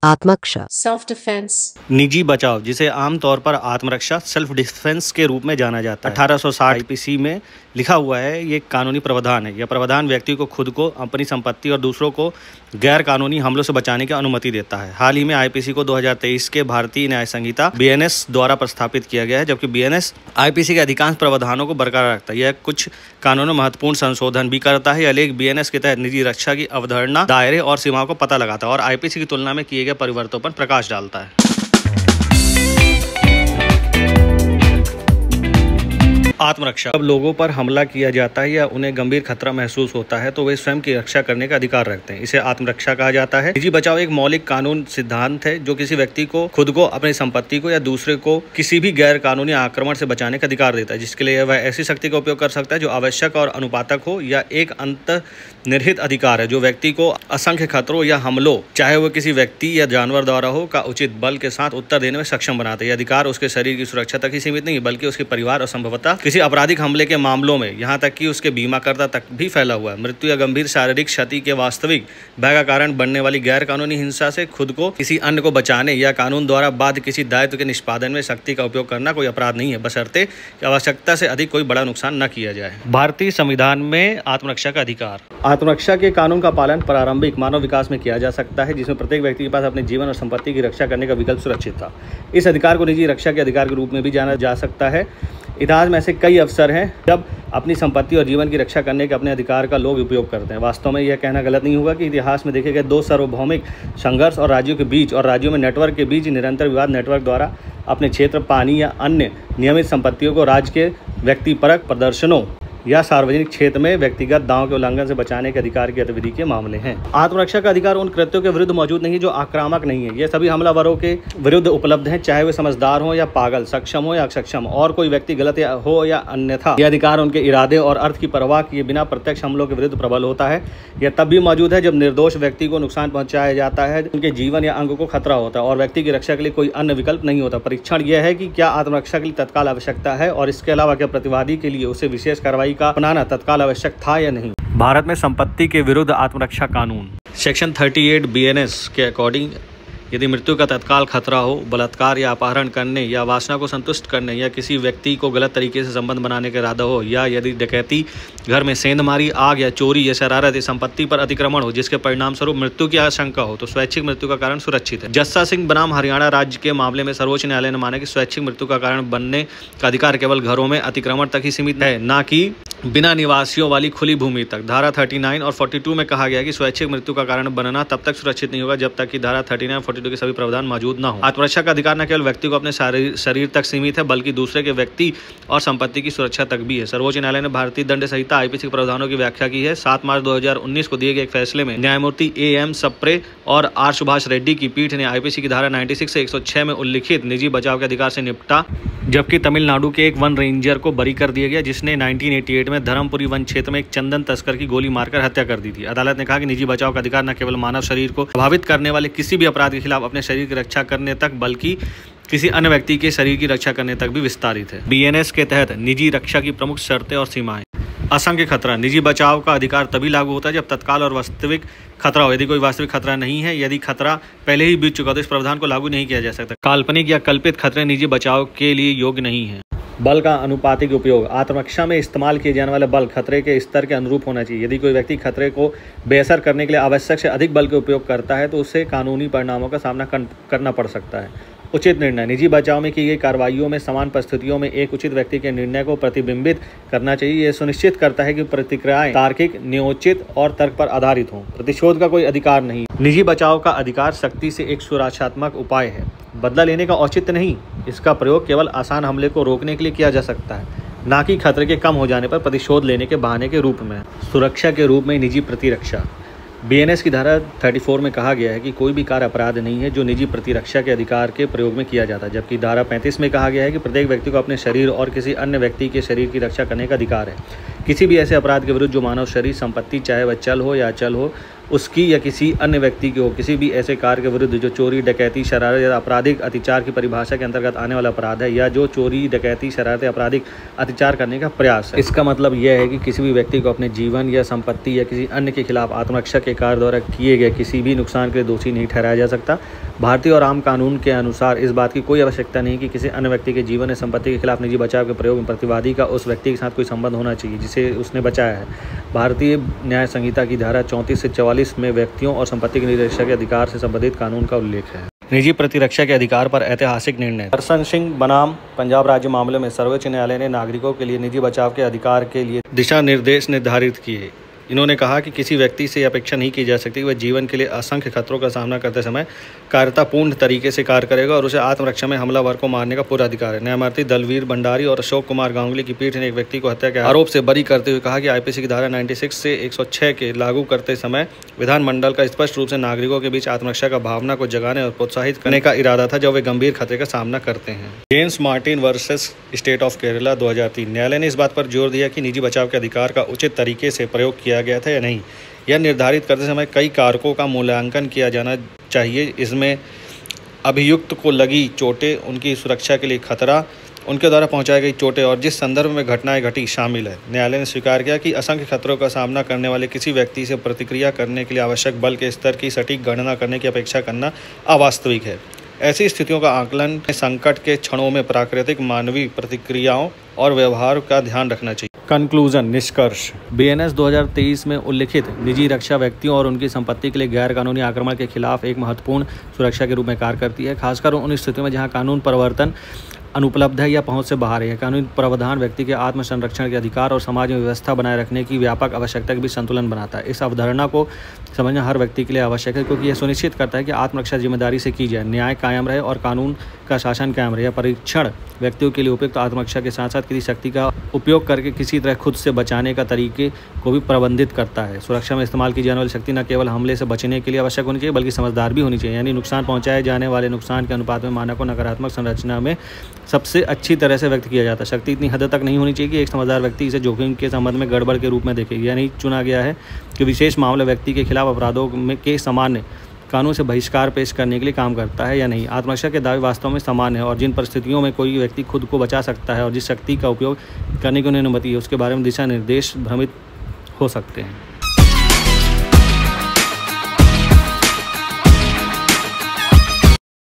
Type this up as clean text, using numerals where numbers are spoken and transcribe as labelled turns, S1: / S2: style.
S1: आत्मरक्षा,
S2: self defense,
S3: निजी बचाव, जिसे आमतौर पर आत्मरक्षा सेल्फ डिफेंस के रूप में जाना जाता है, 1860 आईपीसी में लिखा हुआ है। ये कानूनी प्रावधान है। यह प्रावधान व्यक्ति को खुद को, अपनी संपत्ति और दूसरों को गैर कानूनी हमलों से बचाने की अनुमति देता है। हाल ही में आईपीसी को 2023 के भारतीय न्याय संहिता बीएनएस द्वारा प्रस्थापित किया गया है, जबकि बीएनएस आईपीसी के अधिकांश प्रावधानों को बरकरार रखता है। यह कुछ कानूनों में महत्वपूर्ण संशोधन भी करता है। यह लेख बीएनएस के तहत निजी रक्षा की अवधारणा, दायरे और सीमाओं को पता लगाता है और आईपीसी की तुलना में किए गए परिवर्तनों पर प्रकाश डालता है। आत्मरक्षा, जब लोगों पर हमला किया जाता है या उन्हें गंभीर खतरा महसूस होता है तो वे स्वयं की रक्षा करने का अधिकार रखते हैं। इसे आत्मरक्षा कहा जाता है। निजी बचाव एक मौलिक कानून सिद्धांत है जो किसी व्यक्ति को खुद को, अपनी संपत्ति को या दूसरे को किसी भी गैर कानूनी आक्रमण से बचाने का अधिकार देता है, जिसके लिए वह ऐसी शक्ति का उपयोग कर सकता है जो आवश्यक और अनुपातक हो, या एक अंतर्निहित अधिकार है जो व्यक्ति को असंख्य खतरों या हमलों, चाहे वह किसी व्यक्ति या जानवर द्वारा हो, का उचित बल के साथ उत्तर देने में सक्षम बनाता है। यह अधिकार उसके शरीर की सुरक्षा तक ही सीमित नहीं है, बल्कि उसके परिवार और संभवतः किसी आपराधिक हमले के मामलों में, यहाँ तक कि उसके बीमाकर्ता तक भी फैला हुआ है। मृत्यु या गंभीर शारीरिक क्षति के वास्तविक भय का कारण बनने वाली गैर कानूनी हिंसा से खुद को, किसी अन्य को बचाने या कानून द्वारा बाध्य किसी दायित्व के निष्पादन में शक्ति का उपयोग करना कोई अपराध नहीं है, बशर्ते कि आवश्यकता से अधिक कोई बड़ा नुकसान न किया जाए। भारतीय संविधान में आत्मरक्षा का अधिकार। आत्मरक्षा के कानून का पालन प्रारंभिक मानव विकास में किया जा सकता है, जिसमें प्रत्येक व्यक्ति के पास अपने जीवन और संपत्ति की रक्षा करने का विकल्प सुरक्षित था। इस अधिकार को निजी रक्षा के अधिकार के रूप में भी जाना जा सकता है। इतिहास में ऐसे कई अवसर हैं जब अपनी संपत्ति और जीवन की रक्षा करने के अपने अधिकार का लोग उपयोग करते हैं। वास्तव में यह कहना गलत नहीं होगा कि इतिहास में देखे गए दो सार्वभौमिक संघर्ष और राज्यों के बीच और राज्यों में नेटवर्क के बीच निरंतर विवाद नेटवर्क द्वारा अपने क्षेत्र, पानी या अन्य नियमित संपत्तियों को राज्य के व्यक्तिपरक प्रदर्शनों या सार्वजनिक क्षेत्र में व्यक्तिगत दावों के उल्लंघन से बचाने के अधिकार की गतिविधि के मामले हैं। आत्मरक्षा का अधिकार उन कृत्यों के विरुद्ध मौजूद नहीं है जो आक्रामक नहीं है। यह सभी हमलावरों के विरुद्ध उपलब्ध हैं, चाहे वे समझदार हो या पागल, सक्षम हो या अक्षम, और कोई व्यक्ति गलत हो या अन्यथा। यह अधिकार उनके इरादे और अर्थ की परवाह किए बिना प्रत्यक्ष हमलों के विरुद्ध प्रबल होता है। यह तब भी मौजूद है जब निर्दोष व्यक्ति को नुकसान पहुंचाया जाता है, उनके जीवन या अंग को खतरा होता है और व्यक्ति की रक्षा के लिए कोई अन्य विकल्प नहीं होता। परीक्षण यह है कि क्या आत्मरक्षा के लिए तत्काल आवश्यकता है और इसके अलावा क्या प्रतिवादी के लिए उसे विशेष कार्रवाई का अपनाना तत्काल आवश्यक था या नहीं। भारत में संपत्ति के विरुद्ध आत्मरक्षा कानून। सेक्शन 38 बीएनएस के अकॉर्डिंग यदि मृत्यु का तत्काल खतरा हो, बलात्कार या अपहरण करने या वासना को संतुष्ट करने या किसी व्यक्ति को गलत तरीके से संबंध बनाने का इरादा हो, या यदि डकैती, घर में सेंधमारी, आग या चोरी या शरारत या संपत्ति पर अतिक्रमण हो जिसके परिणाम स्वरूप मृत्यु की आशंका हो, तो स्वैच्छिक मृत्यु का कारण सुरक्षित है। जस्सा सिंह बनाम हरियाणा राज्य के मामले में सर्वोच्च न्यायालय ने माना कि स्वैच्छिक मृत्यु का कारण बनने का अधिकार केवल घरों में अतिक्रमण तक ही सीमित है, न कि बिना निवासियों वाली खुली भूमि तक। धारा 39 और 42 में कहा गया है कि स्वैच्छिक मृत्यु का कारण बनना तब तक सुरक्षित नहीं होगा जब तक कि धारा 39 और 42 के सभी प्रावधान मौजूद न हो। आत्मरक्षा का अधिकार न केवल व्यक्ति को अपने शरीर तक सीमित है, बल्कि दूसरे के व्यक्ति और संपत्ति की सुरक्षा तक भी है। सर्वोच्च न्यायालय ने भारतीय दंड संहिता आईपीसी के प्रावधानों की व्याख्या की है। 7 मार्च 2019 को दिए गए एक फैसले में न्यायमूर्ति AM सप्रे और R सुभाष रेड्डी की पीठ ने आईपीसी की धारा 96 से 106 में उल्लिखित निजी बचाव के अधिकार से निपटा, जबकि तमिलनाडु के एक वन रेंजर को बरी कर दिया गया जिसने 1988 में धर्मपुरी वन क्षेत्र में एक चंदन तस्कर की गोली मारकर हत्या कर दी थी। अदालत ने कहा कि निजी बचाव का अधिकार न केवल मानव शरीर को प्रभावित करने वाले किसी भी अपराध के खिलाफ अपने शरीर की रक्षा करने तक, बल्कि किसी अन्य व्यक्ति के शरीर की रक्षा करने तक भी विस्तारित है। बीएनएस के तहत निजी रक्षा की प्रमुख शर्तें और सीमाएं। असंख्य खतरा। निजी बचाव का अधिकार तभी लागू होता है जब तत्काल और वास्तविक खतरा हो। यदि कोई वास्तविक खतरा नहीं है, यदि खतरा पहले ही बीत चुका तो इस प्रावधान को लागू नहीं किया जा सकता। काल्पनिक या कल्पित खतरे निजी बचाव के लिए योग्य नहीं है। बल का अनुपातिक उपयोग। आत्मरक्षा में इस्तेमाल किए जाने वाला बल खतरे के स्तर के अनुरूप होना चाहिए। यदि कोई व्यक्ति खतरे को बेअसर करने के लिए आवश्यक से अधिक बल का उपयोग करता है तो उसे कानूनी परिणामों का सामना करना पड़ सकता है। उचित निर्णय। निजी बचाव में की गई कार्रवाइयों में समान परिस्थितियों में एक उचित व्यक्ति के निर्णय को प्रतिबिंबित करना चाहिए। यह सुनिश्चित करता है कि प्रतिक्रियाएं तार्किक, न्योचित और तर्क पर आधारित हों। प्रतिशोध का कोई अधिकार नहीं। निजी बचाव का अधिकार शक्ति से एक सुरक्षात्मक उपाय है, बदला लेने का औचित्य नहीं। इसका प्रयोग केवल आसान हमले को रोकने के लिए किया जा सकता है, न कि खतरे के कम हो जाने पर प्रतिशोध लेने के बहाने के रूप में। सुरक्षा के रूप में निजी प्रतिरक्षा। बीएनएस की धारा 34 में कहा गया है कि कोई भी कार्य अपराध नहीं है जो निजी प्रतिरक्षा के अधिकार के प्रयोग में किया जाता है, जबकि धारा 35 में कहा गया है कि प्रत्येक व्यक्ति को अपने शरीर और किसी अन्य व्यक्ति के शरीर की रक्षा करने का अधिकार है। किसी भी ऐसे अपराध के विरुद्ध जो मानव शरीर, संपत्ति, चाहे वह चल हो या अचल हो, उसकी या किसी अन्य व्यक्ति को किसी भी ऐसे कार्य के विरुद्ध जो चोरी, डकैती, शरारत या आपराधिक अतिचार की परिभाषा के अंतर्गत आने वाला अपराध है, या जो चोरी, डकैती, शरारत या आपराधिक अतिचार करने का प्रयास है। इसका मतलब यह है कि किसी भी व्यक्ति को अपने जीवन या संपत्ति या किसी अन्य के खिलाफ आत्मरक्षा के कार्य द्वारा किए गए किसी भी नुकसान के लिए दोषी नहीं ठहराया जा सकता। भारतीय और आम कानून के अनुसार इस बात की कोई आवश्यकता नहीं कि किसी अन्य व्यक्ति के जीवन या संपत्ति के खिलाफ निजी बचाव के प्रयोग में प्रतिवादी का उस व्यक्ति के साथ कोई संबंध होना चाहिए जिसे उसने बचाया है। भारतीय न्याय संहिता की धारा 34 से 44 में व्यक्तियों और संपत्ति के निजी रक्षा के अधिकार से संबंधित कानून का उल्लेख है। निजी प्रतिरक्षा के अधिकार पर ऐतिहासिक निर्णय। दर्शन सिंह बनाम पंजाब राज्य मामले में सर्वोच्च न्यायालय ने नागरिकों के लिए निजी बचाव के अधिकार के लिए दिशा निर्देश निर्धारित किए। इन्होंने कहा कि किसी व्यक्ति से अपेक्षा नहीं की जा सकती कि वह जीवन के लिए असंख्य खतरों का सामना करते समय कायरतापूर्ण तरीके से कार्य करेगा और उसे आत्मरक्षा में हमलावर को मारने का पूरा अधिकार है। न्यायमूर्ति दलवीर भंडारी और अशोक कुमार गांगुली की पीठ ने एक व्यक्ति को हत्या के आरोप से बरी करते हुए कहा कि आईपीसी की धारा 96 से 106 के लागू करते समय विधानमंडल का स्पष्ट रूप से नागरिकों के बीच आत्मरक्षा का भावना को जगाने और प्रोत्साहित करने का इरादा था जब वे गंभीर खतरे का सामना करते हैं। James Martin versus state of Kerala 2003। न्यायालय ने इस बात पर जोर दिया कि निजी बचाव के अधिकार का उचित तरीके से प्रयोग किया गया था या नहीं, यह निर्धारित करते समय कई कारकों का मूल्यांकन किया जाना चाहिए। इसमें अभियुक्त को लगी चोटें, उनकी सुरक्षा के लिए खतरा, उनके द्वारा पहुंचाई गई चोटें और जिस संदर्भ में घटनाएं घटी शामिल है। न्यायालय ने स्वीकार किया कि असंख्य खतरों का सामना करने वाले किसी व्यक्ति से प्रतिक्रिया करने के लिए आवश्यक बल के स्तर की सटीक गणना करने की अपेक्षा करना अवास्तविक है। ऐसी स्थितियों का आकलन संकट के क्षणों में प्राकृतिक मानवीय प्रतिक्रियाओं और व्यवहार का ध्यान रखना चाहिए। कंक्लूजन, निष्कर्ष। बीएनएस 2023 में उल्लिखित निजी रक्षा व्यक्तियों और उनकी संपत्ति के लिए गैर कानूनी आक्रमण के खिलाफ एक महत्वपूर्ण सुरक्षा के रूप में कार्य करती है, खासकर उन स्थितियों में जहां कानून प्रवर्तन अनुपलब्ध है या पहुंच से बाहर है। कानूनी प्रावधान व्यक्ति के आत्म संरक्षण के अधिकार और समाज में व्यवस्था बनाए रखने की व्यापक आवश्यकता के बीच संतुलन बनाता है। इस अवधारणा को समझना हर व्यक्ति के लिए आवश्यक है क्योंकि यह सुनिश्चित करता है कि आत्मरक्षा जिम्मेदारी से की जाए, न्याय कायम रहे और कानून का शासन कायम रहे। परीक्षण व्यक्तियों के लिए उपयुक्त आत्मरक्षा के साथ साथ किसी शक्ति का उपयोग करके किसी तरह खुद से बचाने का तरीके को भी प्रबंधित करता है। सुरक्षा में इस्तेमाल की जाने वाली शक्ति न केवल हमले से बचने के लिए आवश्यक होनी चाहिए बल्कि समझदार भी होनी चाहिए, यानी नुकसान पहुंचाए जाने वाले नुकसान के अनुपात में मानक को नकारात्मक संरचना में सबसे अच्छी तरह से व्यक्त किया जाता है। शक्ति इतनी हद तक नहीं होनी चाहिए कि एक समझदार व्यक्ति इसे जोखिम के संबंध में गड़बड़ के रूप में देखे। यह नहीं चुना गया है कि विशेष मामला व्यक्ति के खिलाफ अपराधों के सामान्य कानून से बहिष्कार पेश करने के लिए काम करता है या नहीं। आत्मरक्षा के दावे वास्तव में समान है और जिन परिस्थितियों में कोई व्यक्ति खुद को बचा सकता है और जिस शक्ति का उपयोग करने की उन्हें अनुमति है उसके बारे में दिशा निर्देश भ्रमित हो सकते हैं।